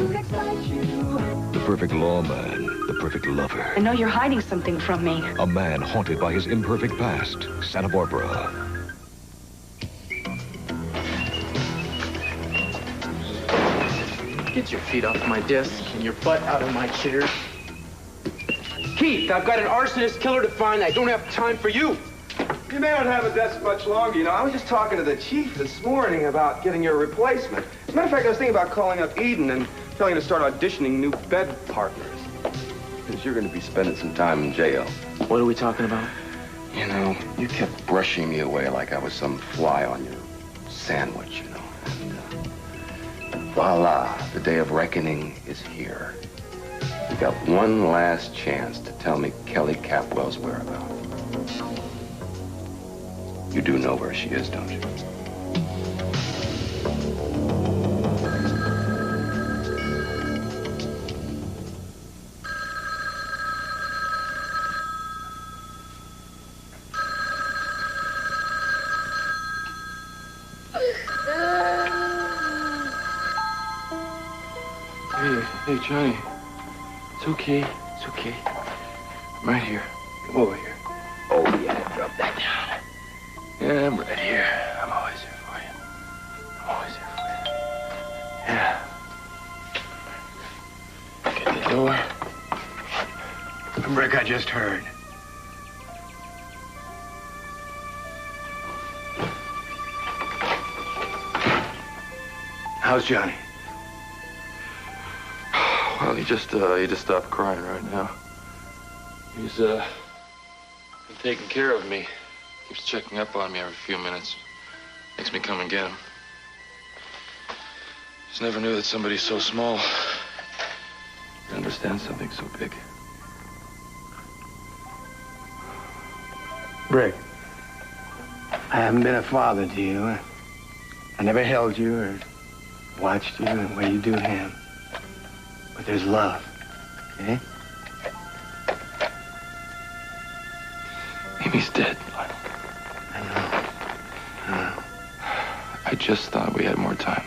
The perfect lawman, the perfect lover. I know you're hiding something from me. A man haunted by his imperfect past. Santa Barbara. Get your feet off my desk and your butt out of my chair. Keith, I've got an arsonist killer to find. I don't have time for you. You may not have a desk much longer, you know. I was just talking to the chief this morning about getting your replacement. As a matter of fact, I was thinking about calling up Eden and telling him to start auditioning new bed partners. Because you're going to be spending some time in jail. What are we talking about? You know, you kept brushing me away like I was some fly on your sandwich, you know. And voila, the day of reckoning is here. You got one last chance to tell me Kelly Capwell's whereabouts. You do know where she is, don't you? Hey, Johnny. It's okay. It's okay. I'm right here. Come over here. Oh, yeah. Drop that down. Yeah, I'm right here. I'm always here for you. I'm always here for you. Yeah. Get the door. Rick, I just heard. How's Johnny? Well, he just stopped crying right now. He's been taking care of me. Keeps checking up on me every few minutes. Makes me come and get him. Just never knew that somebody so small could understand something so big. Rick, I haven't been a father to you. I never held you or watched you the way you do him. But there's love, eh? Amy's dead. I know. I just thought we had more time.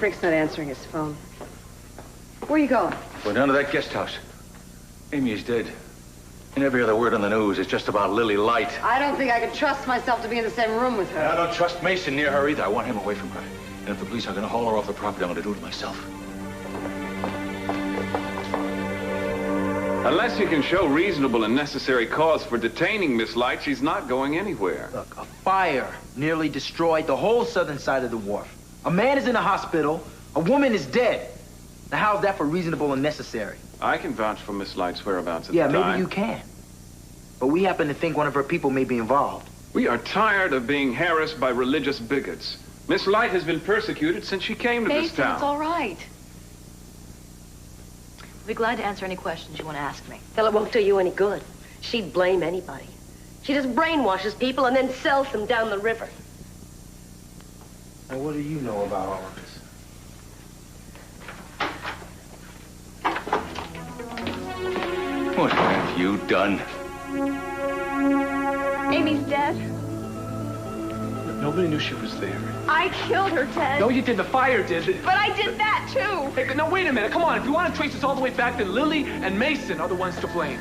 Rick's not answering his phone. Where are you going? We're down to that guest house. Amy is dead. And every other word on the news is just about Lily Light. I don't think I can trust myself to be in the same room with her. And I don't trust Mason near her either. I want him away from her. And if the police are going to haul her off the property, I'm going to do it myself. Unless you can show reasonable and necessary cause for detaining Miss Light, she's not going anywhere. Look, a fire nearly destroyed the whole southern side of the wharf. A man is in the hospital. A woman is dead. Now, how's that for reasonable and necessary? I can vouch for Miss Light's whereabouts at the Yeah, time. maybe you can. But we happen to think one of her people may be involved. We are tired of being harassed by religious bigots. Miss Light has been persecuted since she came to this town. It's all right. I'll be glad to answer any questions you want to ask me. Well, it won't do you any good. She'd blame anybody. She just brainwashes people and then sells them down the river. Now, what do you know about all of this? What have you done? Amy's dead. Nobody knew she was there. I killed her, Ted. No, you did. The fire did. But I did that, too. Hey, no, wait a minute. Come on. If you want to trace this all the way back, then Lily and Mason are the ones to blame.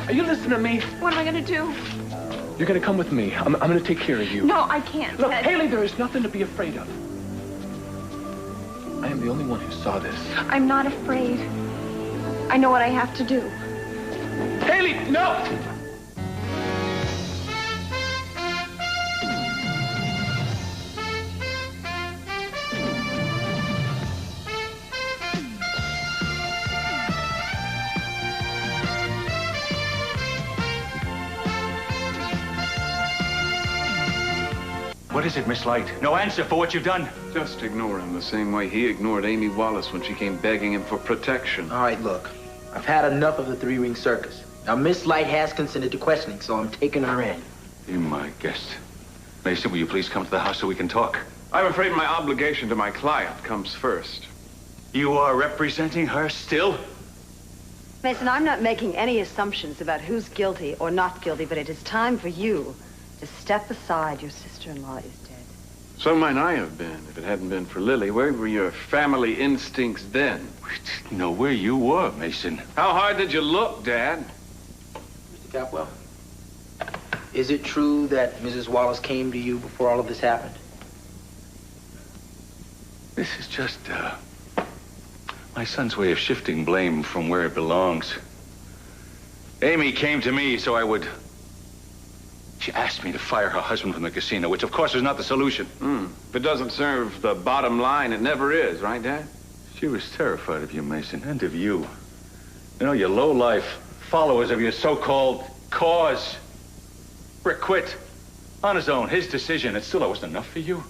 Are you listening to me? What am I going to do? You're going to come with me. I'm going to take care of you. No, I can't, Look, Ted. Haley, there is nothing to be afraid of. I am the only one who saw this. I'm not afraid. I know what I have to do. Haley, no! What is it, Miss Light? No answer for what you've done. Just ignore him the same way he ignored Amy Wallace when she came begging him for protection. All right, look. I've had enough of the three-ring circus. Now, Miss Light has consented to questioning, so I'm taking her in. Be my guest. Mason, will you please come to the house so we can talk? I'm afraid my obligation to my client comes first. You are representing her still? Mason, I'm not making any assumptions about who's guilty or not guilty, but it is time for you to step aside. Your sister-in-law is dead. So might I have been if it hadn't been for Lily. Where were your family instincts then? We didn't know where you were, Mason. How hard did you look, Dad? Mr. Capwell, is it true that Mrs. Wallace came to you before all of this happened? This is just, my son's way of shifting blame from where it belongs. Amy came to me so I would... She asked me to fire her husband from the casino, which of course is not the solution. If it doesn't serve the bottom line, it never is, right, Dad? She was terrified of you, Mason, and of you. You know, your low-life followers of your so-called cause. Rick quit on his own, his decision. It still wasn't enough for you.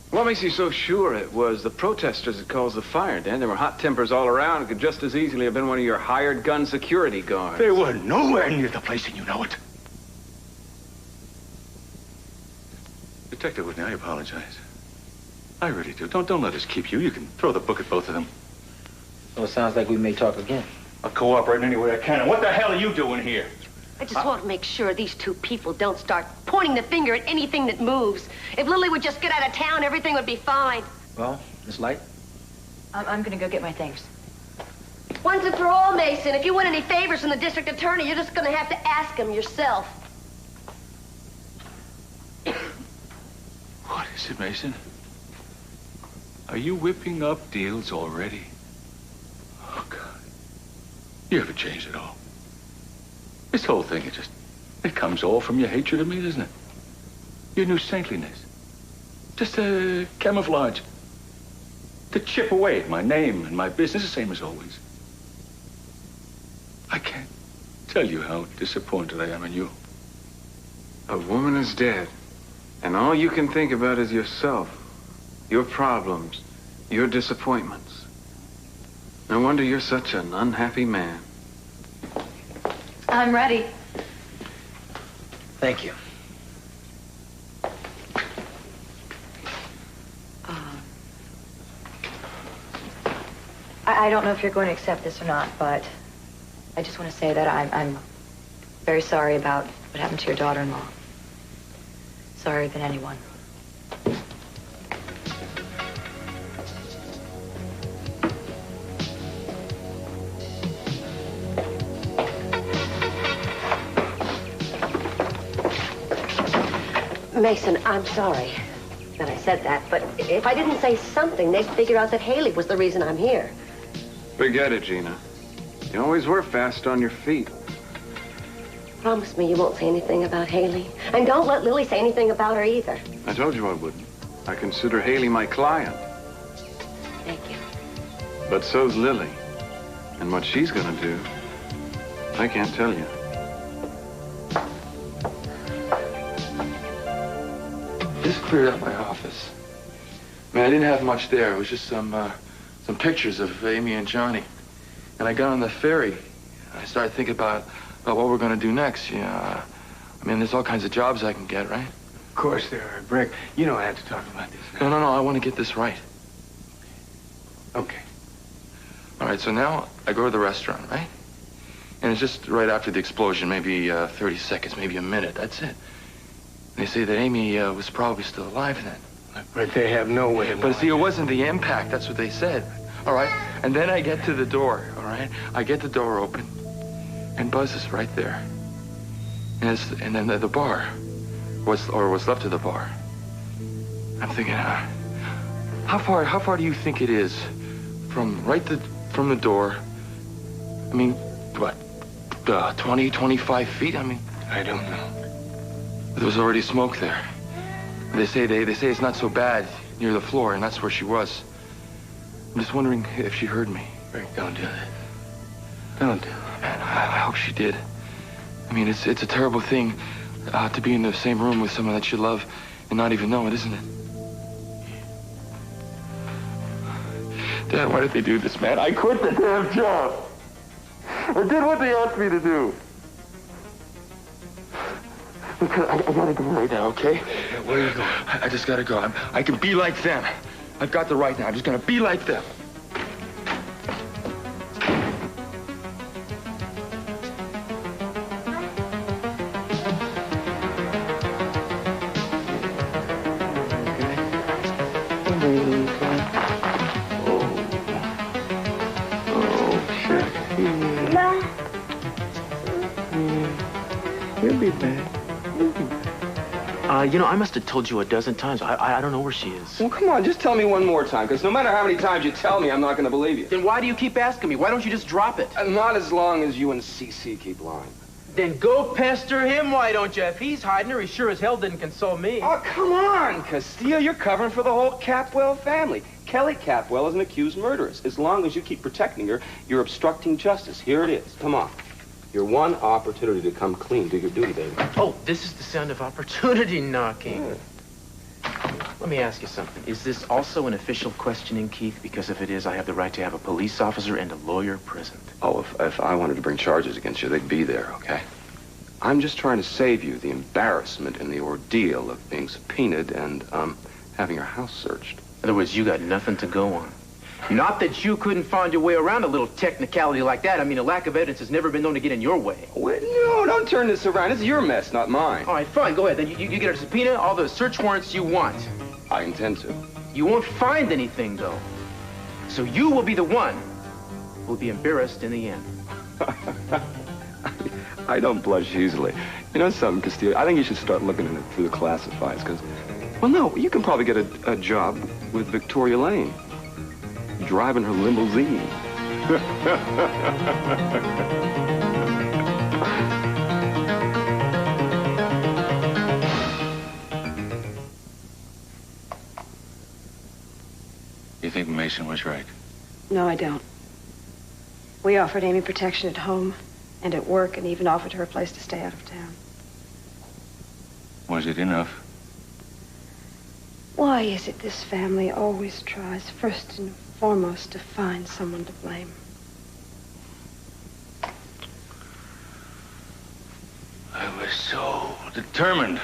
What makes you so sure it was the protesters that caused the fire, Dan? There were hot tempers all around. It could just as easily have been one of your hired gun security guards. They were nowhere near the place, and you know it. Detective Whitney, I apologize. I really do. Don't let us keep you. You can throw the book at both of them. Well, it sounds like we may talk again. I'll cooperate in any way I can. And what the hell are you doing here? I just want to make sure these two people don't start pointing the finger at anything that moves. If Lily would just get out of town, everything would be fine. Well, Miss Light? I'm gonna go get my things. Once and for all, Mason, if you want any favors from the district attorney, you're just gonna have to ask him yourself. What is it, Mason? Are you whipping up deals already? Oh, God. You haven't changed at all. This whole thing, it comes all from your hatred of me, doesn't it? Your new saintliness. Just a camouflage. To chip away at my name and my business, the same as always. I can't tell you how disappointed I am in you. A woman is dead, and all you can think about is yourself, your problems, your disappointments. No wonder you're such an unhappy man. I'm ready. Thank you. I don't know if you're going to accept this or not, but I just want to say that I'm very sorry about what happened to your daughter-in-law. Sorrier than anyone. Mason, I'm sorry that I said that, but if I didn't say something, they'd figure out that Haley was the reason I'm here. Forget it, Gina. You always were fast on your feet. Promise me you won't say anything about Haley. And don't let Lily say anything about her either. I told you I wouldn't. I consider Haley my client. Thank you. But so's Lily. And what she's gonna do, I can't tell you. Just cleared out my office. I mean, I didn't have much there. It was just some pictures of Amy and Johnny. And I got on the ferry. I started thinking about what we're going to do next. Yeah, I mean, there's all kinds of jobs I can get, right? Of course there are, Brick. You don't have to talk about this now. No, I want to get this right. Okay. All right, so now I go to the restaurant, right? And it's just right after the explosion, maybe 30 seconds, maybe a minute. That's it. They say that Amy was probably still alive then. But they have no way of But see, it knowing. wasn't the impact. That's what they said. All right? And then I get to the door, all right? I get the door open, and Buzz is right there. And then the bar, what's left of the bar. I'm thinking, how far do you think it is from the door? I mean, what, 20, 25 feet? I mean, I don't know. there was already smoke there. They say it's not so bad near the floor, and that's where she was. I'm just wondering if she heard me. Brick, don't do that. Don't do it. Man, I hope she did. I mean, it's a terrible thing to be in the same room with someone that you love and not even know it, isn't it? Dad, why did they do this, man? I quit the damn job. I did what they asked me to do. Look, I gotta go right now, okay? Yeah, where are you going? I just gotta go. I can be like them. I've got the right now. I'm just gonna be like them. He'll be back. You know, I must have told you a dozen times. I don't know where she is. Well, come on, just tell me one more time, because no matter how many times you tell me, I'm not going to believe you. Then why do you keep asking me? Why don't you just drop it? Not as long as you and Cece keep lying. Then go pester him, why don't you? If he's hiding her, he sure as hell didn't console me. Oh, come on, Castile. You're covering for the whole Capwell family. Kelly Capwell is an accused murderess. As long as you keep protecting her, you're obstructing justice. Here it is. Come on. Your one opportunity to come clean. Do your duty, baby. Oh, this is the sound of opportunity knocking. Yeah. Let me ask you something. Is this also an official questioning, Keith? Because if it is, I have the right to have a police officer and a lawyer present. Oh, if I wanted to bring charges against you, they'd be there, okay? I'm just trying to save you the embarrassment and the ordeal of being subpoenaed and, having your house searched. In other words, you got nothing to go on. Not that you couldn't find your way around a little technicality like that. I mean, a lack of evidence has never been known to get in your way. Wait, no, don't turn this around. This is your mess, not mine. All right, fine, go ahead. Then you get a subpoena, all the search warrants you want. I intend to. You won't find anything, though. So you will be the one who will be embarrassed in the end. I don't blush easily. You know something, Castillo? I think you should start looking at it through the classifieds, because, well, no, you can probably get a job with Victoria Lane, driving her limousine. You think Mason was right? No, I don't. We offered Amy protection at home and at work, and even offered her a place to stay out of town. Was it enough? Why is it this family always tries, first and foremost, to find someone to blame? I was so determined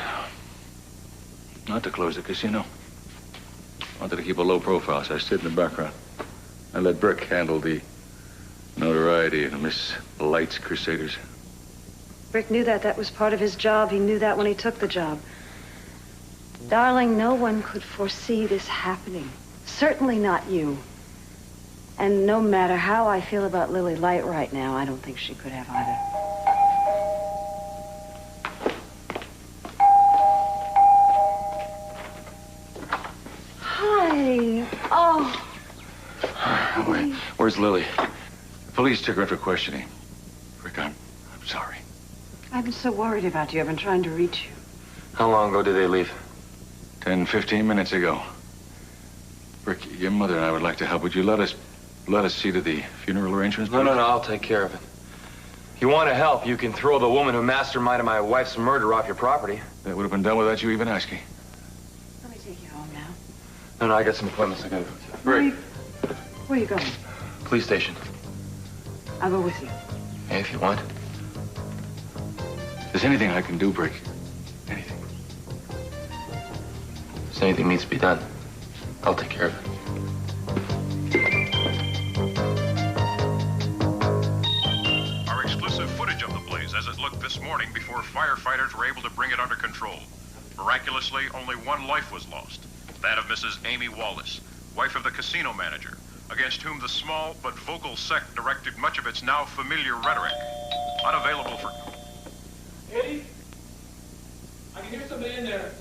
not to close the casino. Wanted to keep a low profile, so I stayed in the background. I let Brick handle the notoriety of Miss Light's Crusaders. Rick knew that. That was part of his job. He knew that when he took the job. Darling, no one could foresee this happening. Certainly not you. And no matter how I feel about Lily Light right now, I don't think she could have either. Hi. Oh. Wait, where's Lily? The police took her in for questioning. Rick, I'm sorry. I've been so worried about you. I've been trying to reach you. How long ago did they leave? 10, 15 minutes ago. Rick, your mother and I would like to help. Would you let us see to the funeral arrangements? No, I'll take care of it. If you want to help, you can throw the woman who masterminded my wife's murder off your property. That would have been done without you even asking. Let me take you home now. No, I got some appointments I gotta go to. Rick. Where are you going? Police station. I'll go with you. Hey, if you want. If there's anything I can do, Brick. Anything. If anything needs to be done, I'll take care of it. Our exclusive footage of the blaze as it looked this morning before firefighters were able to bring it under control. Miraculously, only one life was lost. That of Mrs. Amy Wallace, wife of the casino manager, against whom the small but vocal sect directed much of its now familiar rhetoric. Unavailable for... Eddie? I can hear somebody in there.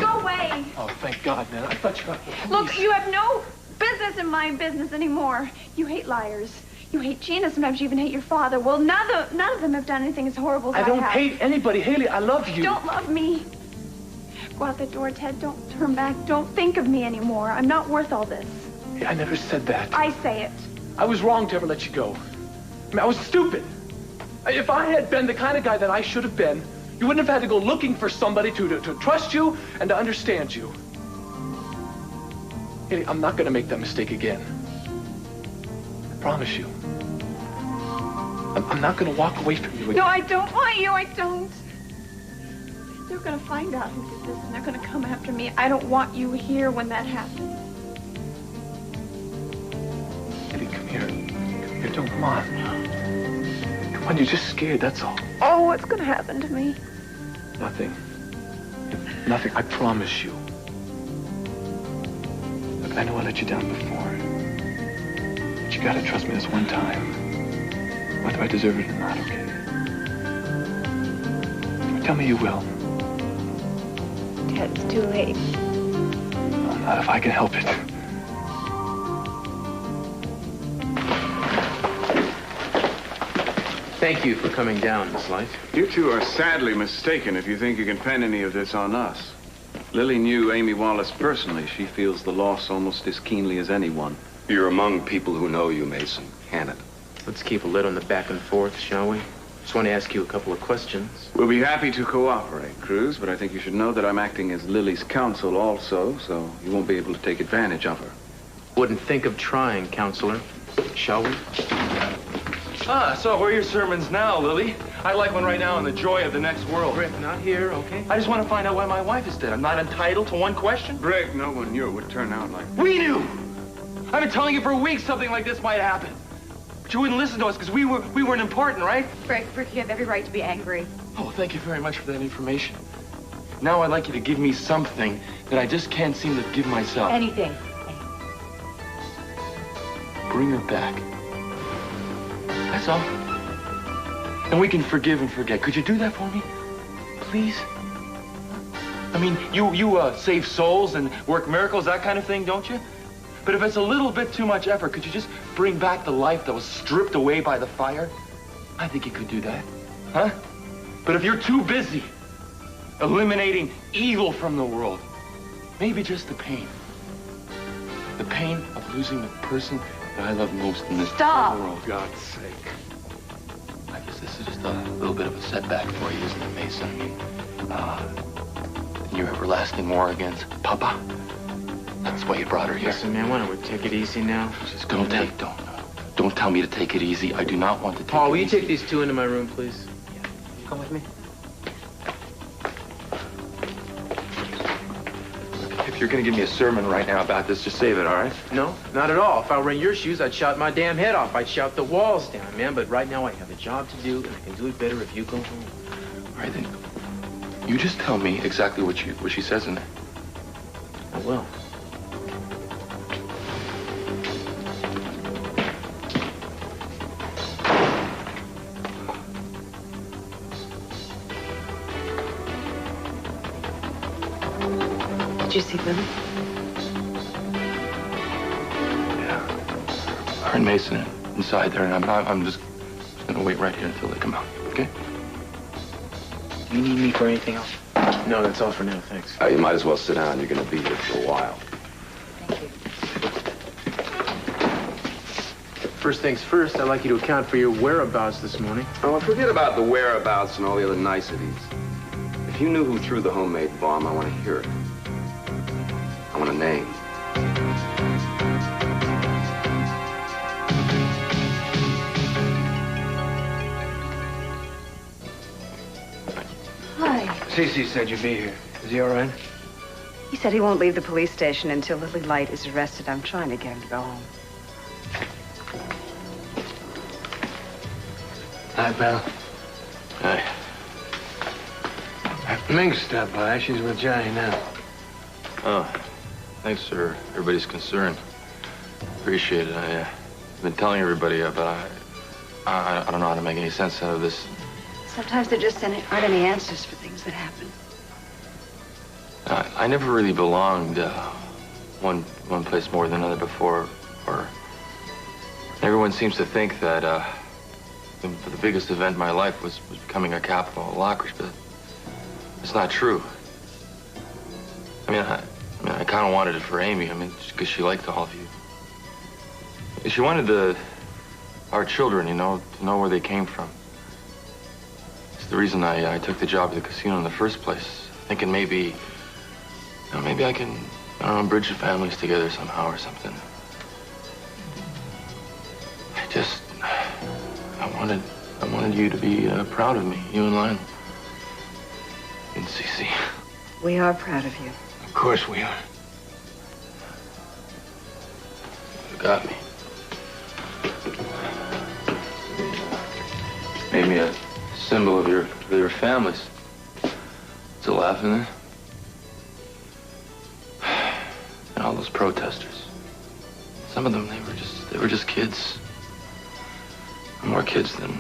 Go away. Oh, thank God, man. I thought you got the police. Look, you have no business in my business anymore. You hate liars. You hate Gina. Sometimes you even hate your father. Well, none of them have done anything as horrible as I have. I don't hate anybody. Haley, I love you. Don't love me. Go out that door, Ted. Don't turn back. Don't think of me anymore. I'm not worth all this. Hey, I never said that. I say it. I was wrong to ever let you go. I mean, I was stupid. If I had been the kind of guy that I should have been, you wouldn't have had to go looking for somebody to trust you and to understand you. Haley, I'm not going to make that mistake again. I promise you. I'm not going to walk away from you again. No, I don't want you. I don't. They're going to find out who did this, and they're going to come after me. I don't want you here when that happens. Eddie, come here. Come here. Don't, come on. Come on, you're just scared, that's all. Oh, what's going to happen to me? Nothing. Nothing, I promise you. Look, I know I let you down before. But you gotta trust me this one time. Whether I deserve it or not, okay? Tell me you will. Dad, it's too late. No, not if I can help it. Thank you for coming down, Miss Light. You two are sadly mistaken if you think you can pin any of this on us. Lily knew Amy Wallace personally. She feels the loss almost as keenly as anyone. You're among people who know you, Mason. Can it? Let's keep a lid on the back and forth, shall we? Just want to ask you a couple of questions. We'll be happy to cooperate, Cruz, but I think you should know that I'm acting as Lily's counsel also, so you won't be able to take advantage of her. Wouldn't think of trying, counselor. Shall we? Ah, so where are your sermons now, Lily? I like one right now on the joy of the next world. Rick, not here, okay? I just want to find out why my wife is dead. I'm not entitled to one question. Rick, no one knew it would turn out like that. We knew! I've been telling you for weeks something like this might happen. But you wouldn't listen to us because we weren't important, right? Rick, you have every right to be angry. Oh, thank you very much for that information. Now I'd like you to give me something that I just can't seem to give myself. Anything. Bring her back. That's all. And we can forgive and forget. Could you do that for me? Please? I mean, you save souls and work miracles, that kind of thing, don't you? But if it's a little bit too much effort, could you just bring back the life that was stripped away by the fire? I think you could do that. Huh? But if you're too busy eliminating evil from the world, maybe just the pain. The pain of losing the person that I love most in this Stop. world. For God's sake. I guess this is just a little bit of a setback for you, isn't it, Mason? Your everlasting war against Papa. That's why you brought her here. Listen, man, why don't we take it easy now? Just don't tell me to take it easy. I do not want to take it easy. Paul, will you take these two into my room, please? Yeah. Come with me. If you're gonna give me a sermon right now about this, just save it, all right? No, not at all. If I were in your shoes, I'd shout my damn head off. I'd shout the walls down, man. But right now I have a job to do, and I can do it better if you go home. All right, then. You just tell me exactly what she says in there. I will. Did you see Lily? Yeah. Her and Mason are inside there, and I'm just gonna wait right here until they come out, okay? Do you need me for anything else? No, that's all for now, thanks. You might as well sit down. You're going to be here for a while. Thank you. First things first, I'd like you to account for your whereabouts this morning. Oh, forget about the whereabouts and all the other niceties. If you knew who threw the homemade bomb, I want to hear it. I want a name. Hi. Cece said you'd be here. Is he all right? He said he won't leave the police station until Lily Light is arrested. I'm trying to get him to go home. Hi, pal. Hi. Mink stopped by. She's with Johnny now. Oh, thanks for everybody's concern. Appreciate it. I've been telling everybody, but I don't know how to make any sense out of this. Sometimes there just aren't any answers for things that happen. I never really belonged one place more than another before, or everyone seems to think that the biggest event in my life was becoming a captain of Lockridge, but it's not true. I kind of wanted it for Amy. I mean, because she liked all of you. She wanted our children, you know, to know where they came from. It's the reason I took the job at the casino in the first place, thinking maybe I can, I don't know, bridge the families together somehow or something. I wanted you to be proud of me, you and Lionel. And Cece. We are proud of you. Of course we are. You got me. Made me a symbol of your families. It's a laugh in there. And all those protesters. Some of them, they were just kids. More kids than...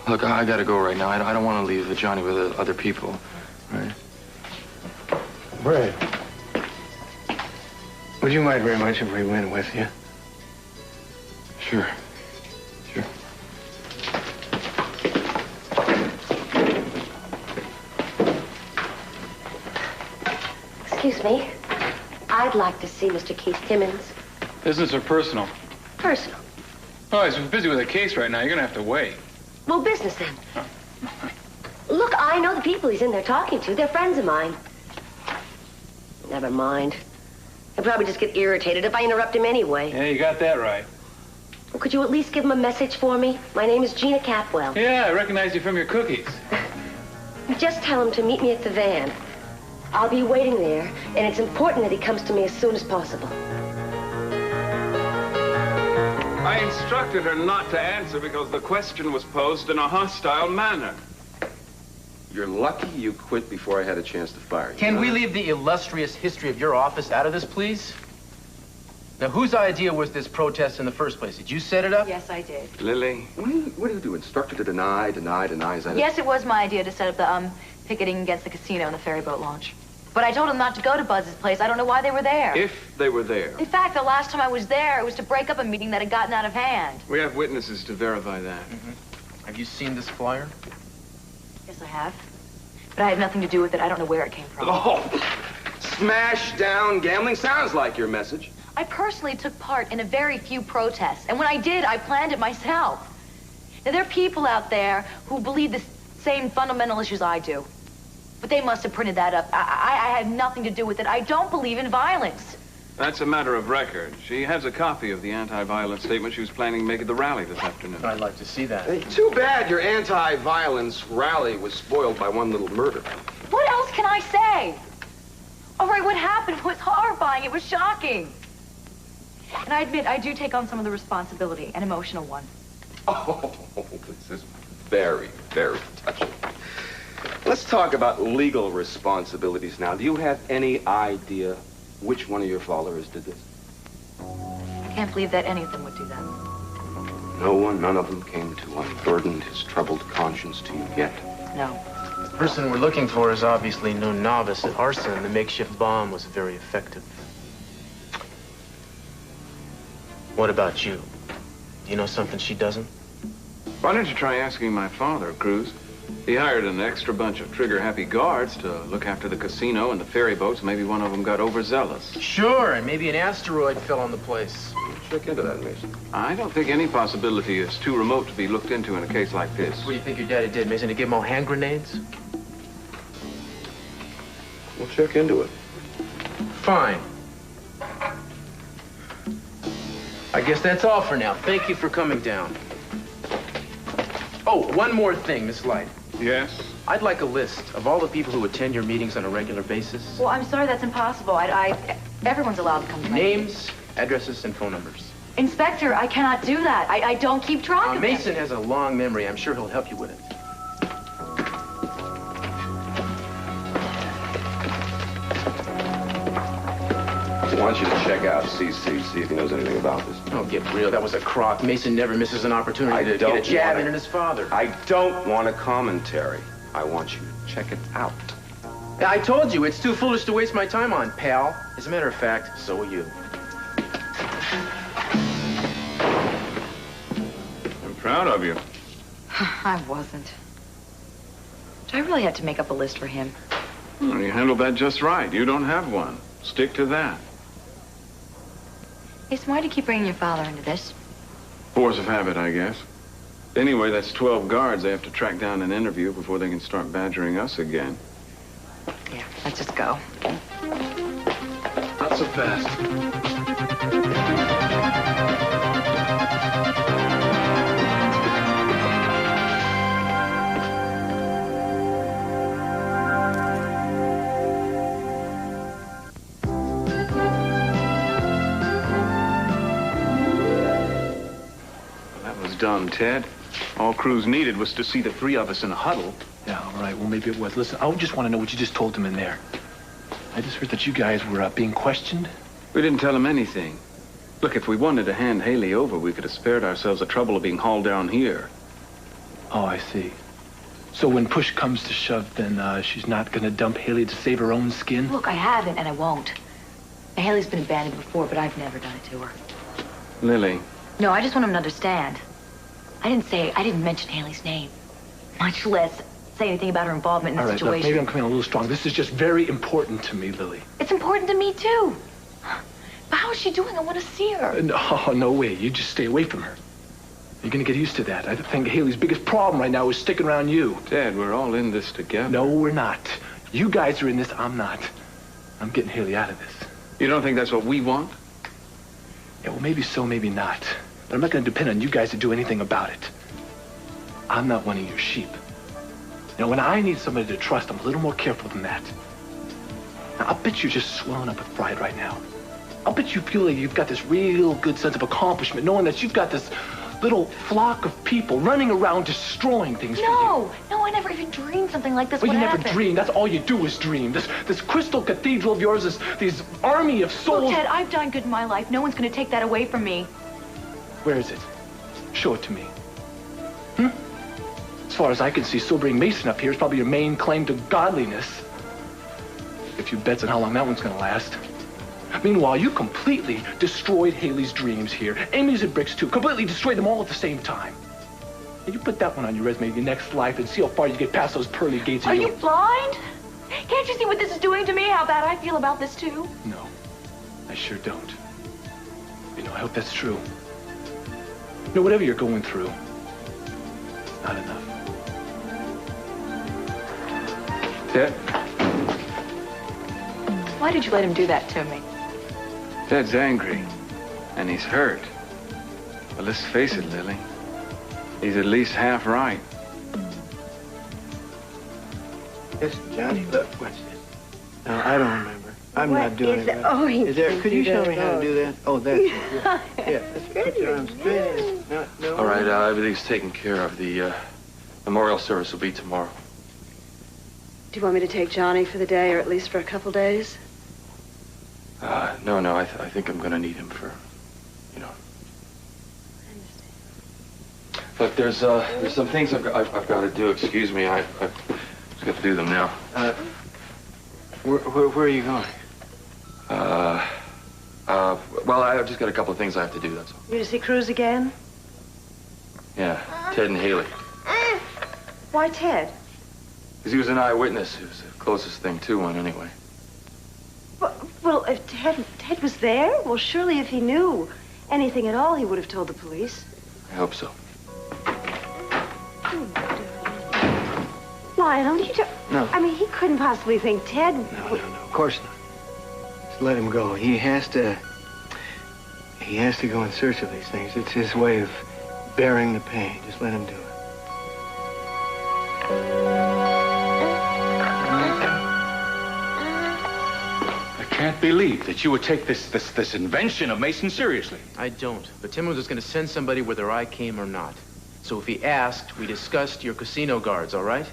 Look, I gotta go right now. I don't want to leave Johnny with other people, right? Brad, would you mind very much if we went with you? Sure. Sure. Excuse me. I'd like to see Mr. Keith Timmons. Business or personal? Personal. Oh, he's busy with a case right now. You're gonna have to wait. Well, business then. Look, I know the people he's in there talking to. They're friends of mine. Never mind. He'll probably just get irritated if I interrupt him anyway. Yeah, you got that right. Well, could you at least give him a message for me? My name is Gina Capwell. Yeah, I recognize you from your cookies. Just tell him to meet me at the van. I'll be waiting there, and it's important that he comes to me as soon as possible. I instructed her not to answer because the question was posed in a hostile manner. You're lucky you quit before I had a chance to fire you. Can we leave the illustrious history of your office out of this, please? Now, whose idea was this protest in the first place? Did you set it up? Yes, I did. Lily, what do you do? Instruct her to deny? Is that Yes, it was my idea to set up the picketing against the casino and the ferryboat launch. But I told them not to go to Buzz's place. I don't know why they were there. If they were there. In fact, the last time I was there, it was to break up a meeting that had gotten out of hand. We have witnesses to verify that. Have you seen this flyer? Yes, I have. But I had nothing to do with it. I don't know where it came from. Oh, smash down gambling sounds like your message. I personally took part in a very few protests. And when I did, I planned it myself. Now, there are people out there who believe the same fundamental issues I do. But they must have printed that up. I had nothing to do with it. I don't believe in violence. That's a matter of record. She has a copy of the anti-violence statement she was planning to make at the rally this afternoon. I'd like to see that. Hey, too bad your anti-violence rally was spoiled by one little murder. What else can I say? All right, what happened was horrifying. It was shocking. And I admit, I do take on some of the responsibility, an emotional one. Oh, this is very, very touching. Let's talk about legal responsibilities now. Do you have any idea which one of your followers did this? I can't believe that any of them would do that. No one, none of them came to unburden his troubled conscience to you yet? No. The person we're looking for is obviously no novice at arson. The makeshift bomb was very effective. What about you? Do you know something she doesn't? Why don't you try asking my father, Cruz? He hired an extra bunch of trigger-happy guards to look after the casino and the ferry boats. Maybe one of them got overzealous. Sure, and maybe an asteroid fell on the place. Check into that, Mason. I don't think any possibility is too remote to be looked into in a case like this. What do you think your daddy did, Mason? To give them all hand grenades? We'll check into it. Fine. I guess that's all for now. Thank you for coming down. Oh, one more thing, Miss Light. Yes? I'd like a list of all the people who attend your meetings on a regular basis. Well, I'm sorry, that's impossible. Everyone's allowed to come to my Names, addresses, and phone numbers. Inspector, I cannot do that. I don't keep track of Mason has a long memory. I'm sure he'll help you with it. I want you to check out CC, see if he knows anything about this. Oh, get real. That was a crock. Mason never misses an opportunity to get a jab in at his father. I don't want a commentary. I want you to check it out. I told you, it's too foolish to waste my time on, pal. As a matter of fact, so are you. I'm proud of you. I wasn't. I really had to make up a list for him. Well, you handled that just right. You don't have one. Stick to that. Jason, why do you keep bringing your father into this? Force of habit, I guess. Anyway, that's 12 guards they have to track down and interview before they can start badgering us again. Yeah, let's just go. Not so fast. Dumb, Ted. All Cruz needed was to see the three of us in a huddle. Yeah, all right. Well, maybe it was. Listen, I just want to know what you just told him in there. I just heard that you guys were being questioned. We didn't tell him anything. Look, if we wanted to hand Haley over, we could have spared ourselves the trouble of being hauled down here. Oh, I see. So when push comes to shove, then she's not gonna dump Haley to save her own skin? Look, I haven't, and I won't. And Haley's been abandoned before, but I've never done it to her. Lily. No, I just want him to understand. I didn't mention Haley's name. Much less say anything about her involvement in the All right, situation. look, maybe I'm coming a little strong. This is just very important to me, Lily. It's important to me, too. But how is she doing? I want to see her. No way. You just stay away from her. You're gonna get used to that. I think Haley's biggest problem right now is sticking around you. Dad, we're all in this together. No, we're not. You guys are in this, I'm not. I'm getting Haley out of this. You don't think that's what we want? Yeah, well, maybe so, maybe not. But I'm not gonna depend on you guys to do anything about it. I'm not one of your sheep. You know, when I need somebody to trust, I'm a little more careful than that. Now, I'll bet you're just swelling up with pride right now. I'll bet you feel like you've got this real good sense of accomplishment, knowing that you've got this little flock of people running around destroying things for you. No, I never even dreamed something like this Well, would you happen. never dream. That's all you do is dream. This crystal cathedral of yours, this army of souls. Look, Ted, I've done good in my life. No one's going to take that away from me. Where is it? Show it to me. As far as I can see, sobering Mason up here is probably your main claim to godliness. A few bets on how long that one's going to last. Meanwhile, you completely destroyed Haley's dreams here. Amy's and Brick's too. Completely destroyed them all at the same time. And you put that one on your resume in your next life and see how far you get past those pearly gates of Are you blind? Can't you see what this is doing to me? How bad I feel about this, too? No, I sure don't. You know, I hope that's true. You know, whatever you're going through, it's not enough. Ted? Why did you let him do that to me? Ted's angry, and he's hurt. But let's face it, Lily. He's at least half right. Listen, Johnny, look, what's this? No, I don't remember. I'm What not doing is it. it? Oh, he Is there? can't Could you do show that me how at to do that? Oh, that's it. Yeah, let's put your arms straight in. No. All right, everything's taken care of. The memorial service will be tomorrow. Do you want me to take Johnny for the day, or at least for a couple days? No, I think I'm gonna need him for, you know. Look, there's some things I've got to do. Excuse me, I've just got to do them now. Where are you going? Well, I've just got a couple of things I have to do, that's all. You to see Cruz again? Yeah, Ted and Haley. Why Ted? Because he was an eyewitness. He was the closest thing to one, anyway. Well, if Ted was there, well, surely if he knew anything at all, he would have told the police. I hope so. Lionel, you don't... No. I mean, he couldn't possibly think Ted... No, of course not. Just let him go. He has to go in search of these things. It's his way of bearing the pain. Just let him do it. I can't believe that you would take this invention of Mason seriously. I don't. But Tim was just going to send somebody whether I came or not. So if he asked, we discussed your casino guards, all right?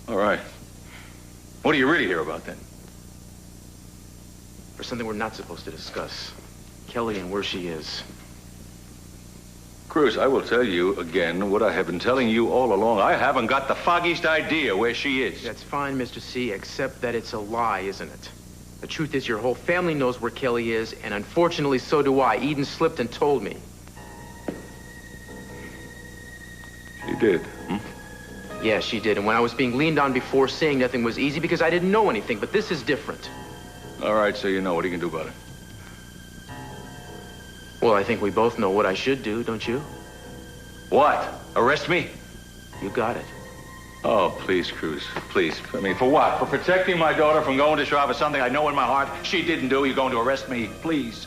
All right. What are you really here about, then? For something we're not supposed to discuss. Kelly and where she is. Cruz, I will tell you again what I have been telling you all along. I haven't got the foggiest idea where she is. That's fine, Mr. C, except that it's a lie, isn't it? The truth is your whole family knows where Kelly is, and unfortunately so do I. Eden slipped and told me. She did, Yeah, she did. And when I was being leaned on before, saying nothing was easy because I didn't know anything. But this is different. All right, so you know. What are you going to do about it? Well, I think we both know what I should do, don't you? What? Arrest me? You got it. Oh, please, Cruz. Please. I mean, for what? For protecting my daughter from going to trial for something I know in my heart she didn't do? You're going to arrest me? Please.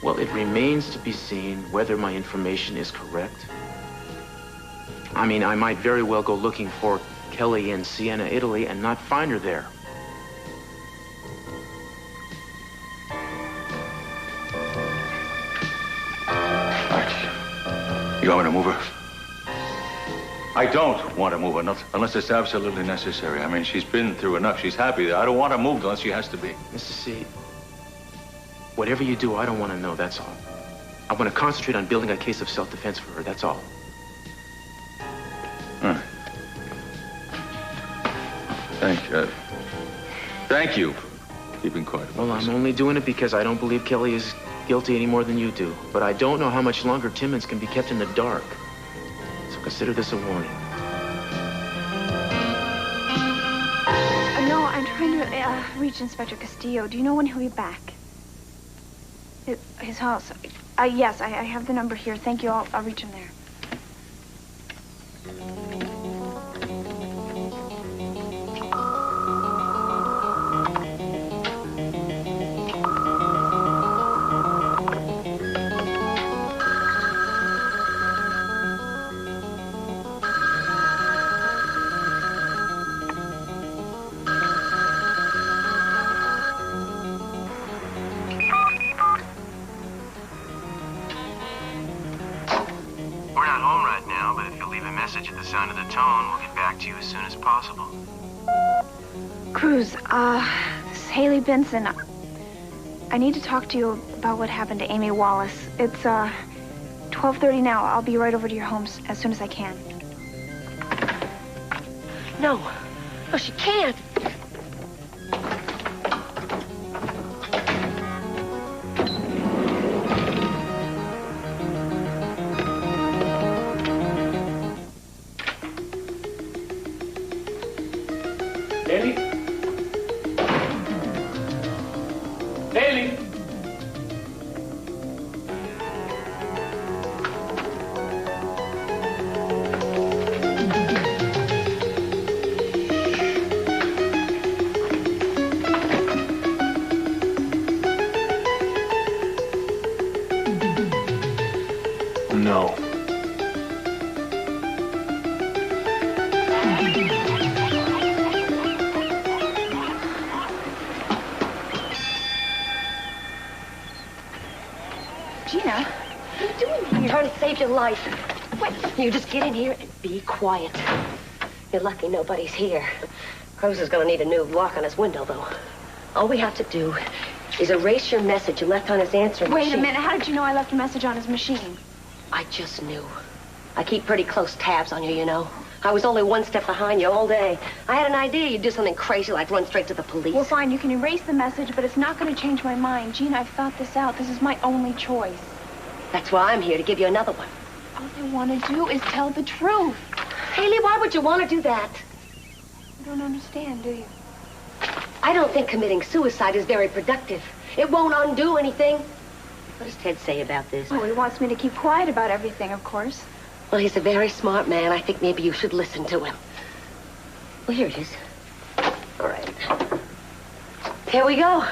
Well, it remains to be seen whether my information is correct. I mean, I might very well go looking for Kelly in Siena, Italy, and not find her there. You want me to move her? I don't want to move unless it's absolutely necessary. I mean, she's been through enough. She's happy there. I don't want her moved unless she has to be. Mr. C, whatever you do, I don't want to know, that's all. I want to concentrate on building a case of self-defense for her, that's all. Thank you for keeping quiet about Well, this. I'm only doing it because I don't believe Kelly is guilty any more than you do. But I don't know how much longer Timmons can be kept in the dark. So consider this a warning. No, I'm trying to reach Inspector Castillo. Do you know when he'll be back? His house. Yes, I have the number here. Thank you. I'll reach him there. At the sound of the tone, we'll get back to you as soon as possible. Cruz, this is Haley Benson. I need to talk to you about what happened to Amy Wallace. It's 12:30 now. I'll be right over to your home as soon as I can. No, she can't. Haley? Haley? No. Gina, what are you doing here? I'm trying to save your life. What? You just get in here and be quiet. You're lucky nobody's here. Cruz is gonna need a new lock on his window, though. All we have to do is erase your message you left on his answering machine. Wait a minute. How did you know I left a message on his machine? I just knew. I keep pretty close tabs on you, you know. I was only one step behind you all day. I had an idea you'd do something crazy like run straight to the police. Well, fine. You can erase the message, but it's not going to change my mind. Gina, I've thought this out. This is my only choice. That's why I'm here, to give you another one. All I want to do is tell the truth. Haley, why would you want to do that? You don't understand, do you? I don't think committing suicide is very productive. It won't undo anything. What does Ted say about this? Oh, he wants me to keep quiet about everything, of course. Well, he's a very smart man. I think maybe you should listen to him. Well, here it is. All right. Here we go.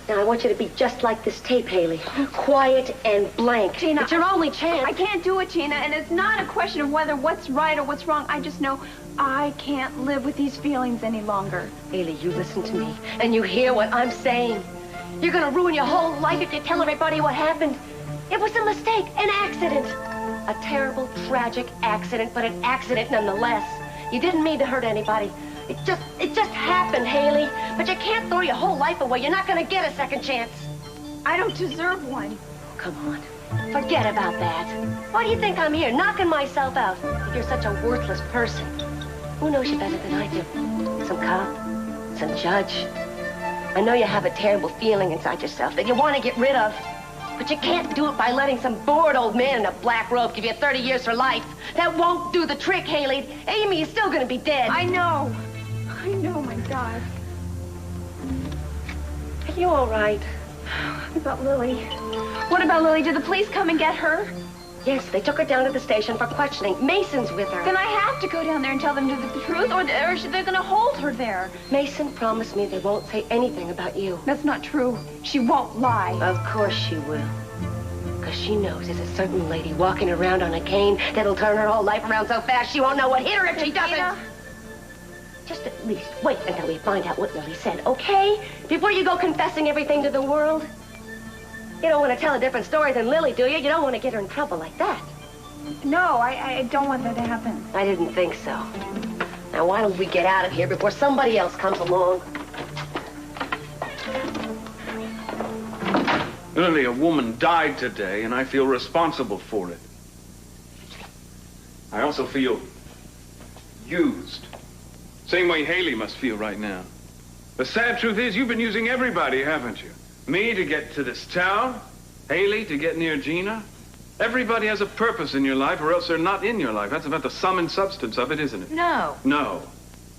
Now, I want you to be just like this tape, Haley. Quiet and blank. Gina, it's your only chance. I can't do it, Gina, and it's not a question of whether what's right or what's wrong. I just know I can't live with these feelings any longer. Haley, you listen to me, and you hear what I'm saying. You're gonna ruin your whole life if you tell everybody what happened. It was a mistake, an accident. A terrible, tragic accident, but an accident nonetheless. You didn't mean to hurt anybody. It just happened, Haley. But you can't throw your whole life away. You're not gonna get a second chance. I don't deserve one. Come on. Forget about that. Why do you think I'm here, knocking myself out? If you're such a worthless person. Who knows you better than I do? Some cop? Some judge? I know you have a terrible feeling inside yourself that you want to get rid of. But you can't do it by letting some bored old man in a black robe give you 30 years for life. That won't do the trick, Haley. Amy is still gonna be dead. I know. I know, my God. Are you all right? What about Lily? What about Lily? Did the police come and get her? Yes, they took her down to the station for questioning. Mason's with her. Then I have to go down there and tell them the truth, or they're going to hold her there. Mason promised me they won't say anything about you. That's not true. She won't lie. Of course she will. Because she knows there's a certain lady walking around on a cane that'll turn her whole life around so fast she won't know what hit her if she doesn't. Just at least wait until we find out what Lily said, okay? Before you go confessing everything to the world. You don't want to tell a different story than Lily, do you? You don't want to get her in trouble like that. No, I don't want that to happen. I didn't think so. Now, why don't we get out of here before somebody else comes along? Lily, a woman died today, and I feel responsible for it. I also feel used. Same way Haley must feel right now. The sad truth is, you've been using everybody, haven't you? Me to get to this town, Haley to get near Gina. Everybody has a purpose in your life, or else they're not in your life. That's about the sum and substance of it, isn't it? No. No.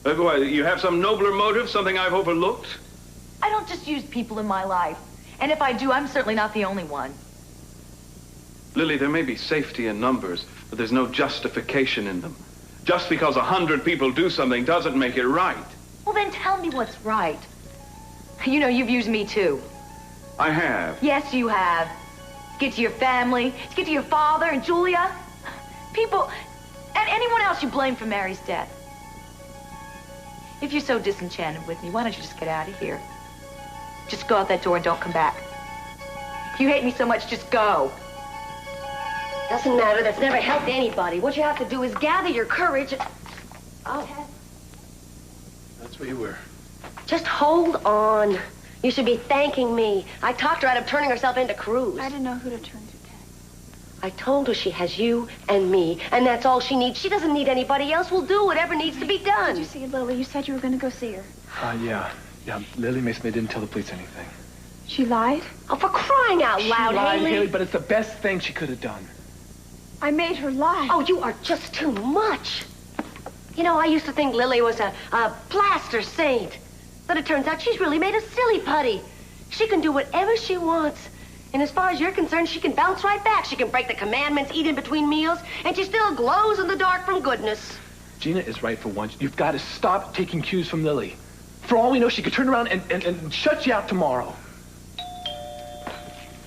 Why, you have some nobler motive, something I've overlooked? I don't just use people in my life. And if I do, I'm certainly not the only one. Lily, there may be safety in numbers, but there's no justification in them. Just because 100 people do something doesn't make it right. Well, then tell me what's right. You know, you've used me too. I have. Yes, you have. To get to your family, to get to your father and Julia. People, and anyone else you blame for Mary's death. If you're so disenchanted with me, why don't you just get out of here? Just go out that door and don't come back. If you hate me so much, just go. Doesn't matter. That's never helped anybody. What you have to do is gather your courage. Oh. That's where you were. Just hold on. You should be thanking me. I talked her out of turning herself into Cruz. I didn't know who to turn to. I told her she has you and me, and that's all she needs. She doesn't need anybody else. We'll do whatever needs to be done. Did you see Lily? You said you were going to go see her. Yeah. Lily Mason didn't tell the police anything. She lied? Oh, for crying out loud, She lied, Haley. Haley, but it's the best thing she could have done. I made her lie. Oh, you are just too much. You know, I used to think Lily was a plaster saint. But it turns out she's really made a silly putty. She can do whatever she wants. And as far as you're concerned, she can bounce right back. She can break the commandments, eat in between meals, and she still glows in the dark from goodness. Gina is right for once. You've got to stop taking cues from Lily. For all we know, she could turn around and shut you out tomorrow.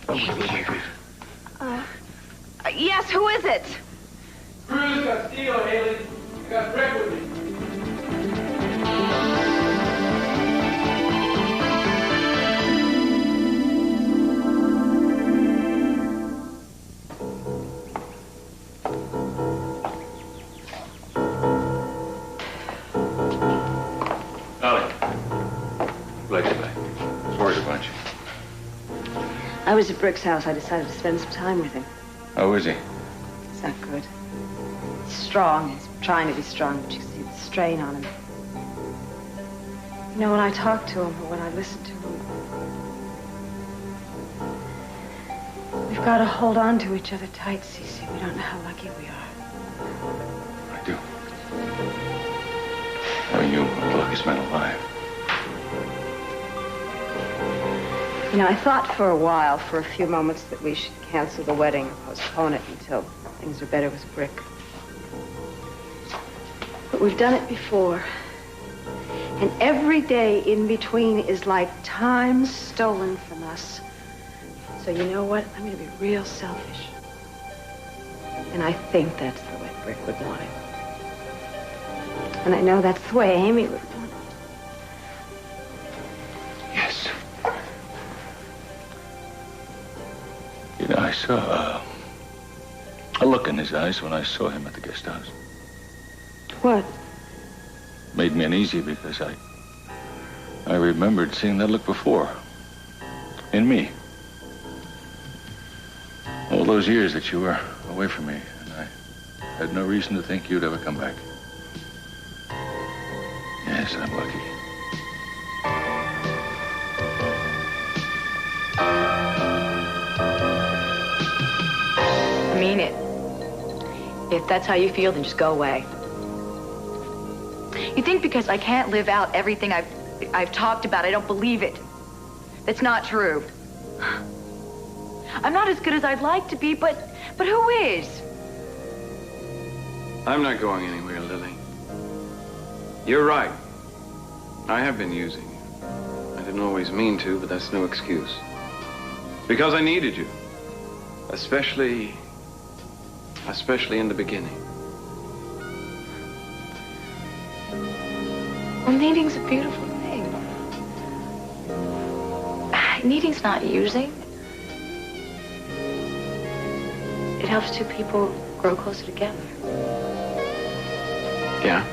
Wait. Yes, who is it? Cruz Castillo, Haley. I got Greg with me. I was at Brick's house. I decided to spend some time with him. How is he? It's not good. He's strong. He's trying to be strong, but you see the strain on him. You know, when I talk to him or when I listen to him, we've got to hold on to each other tight, Cece. We don't know how lucky we are. I do. Oh, you are the luckiest man alive. You know, I thought for a while, for a few moments, that we should cancel the wedding or postpone it until things are better with Brick. But we've done it before. And every day in between is like time stolen from us. So you know what? I'm going to be real selfish. And I think that's the way Brick would want it. And I know that's the way Amy would want it. Yes. You know, I saw a look in his eyes when I saw him at the guest house. What? Made me uneasy because I remembered seeing that look before. In me. All those years that you were away from me, and I had no reason to think you'd ever come back. Yes, I'm lucky. I mean it. If that's how you feel, then just go away. You think because I can't live out everything I've talked about, I don't believe it. That's not true. I'm not as good as I'd like to be, but who is? I'm not going anywhere, Lily. You're right. I have been using you. I didn't always mean to, but that's no excuse. Because I needed you. Especially in the beginning. Well, needing's a beautiful thing. Needing's not using. It helps two people grow closer together. Yeah?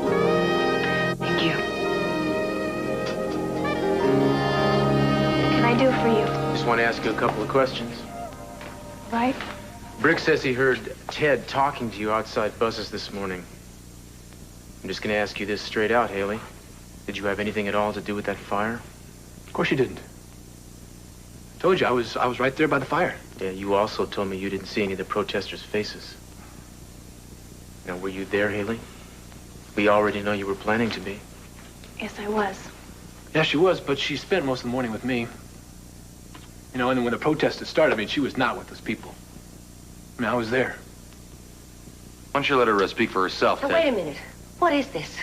Thank you. What can I do for you? Just want to ask you a couple of questions. Right? Brick says he heard Ted talking to you outside Buzz's this morning. I'm just going to ask you this straight out, Haley. Did you have anything at all to do with that fire? Of course you didn't. Told you, I was right there by the fire. Yeah, you also told me you didn't see any of the protesters' faces. Now, were you there, Haley? We already know you were planning to be. Yes, I was. Yeah, she was, but she spent most of the morning with me. You know, and then when the protest had started, I mean, she was not with those people. I mean, I was there. Why don't you let her speak for herself, Now, Ted? wait a minute. What is this?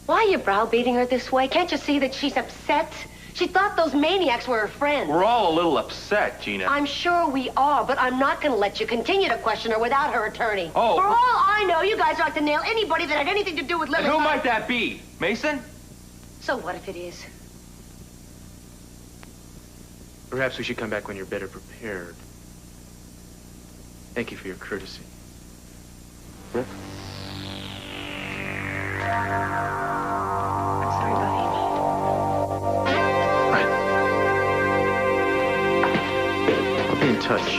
Why are you browbeating her this way? Can't you see that she's upset? She thought those maniacs were her friends. We're all a little upset, Gina. I'm sure we are, but I'm not going to let you continue to question her without her attorney. Oh. For all I know, you guys are out to nail anybody that had anything to do with Lily's Who life. might that be? Mason? So what if it is? Perhaps we should come back when you're better prepared. Thank you for your courtesy. Rick? I'm sorry about Amy. I'll be in touch.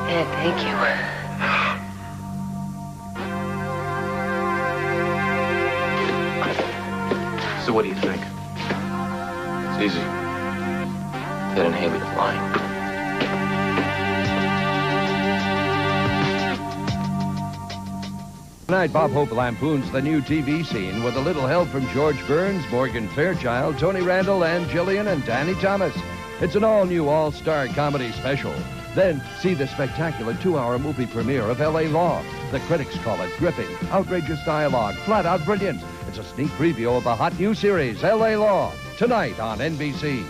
Ed, thank you. So what do you think? It's easy. Ted and Haley are lying. Tonight, Bob Hope lampoons the new TV scene with a little help from George Burns, Morgan Fairchild, Tony Randall, Ann Gillian, and Danny Thomas. It's an all-new all-star comedy special. Then, see the spectacular 2-hour movie premiere of L.A. Law. The critics call it gripping, outrageous dialogue, flat-out brilliant. It's a sneak preview of the hot new series, L.A. Law, tonight on NBC.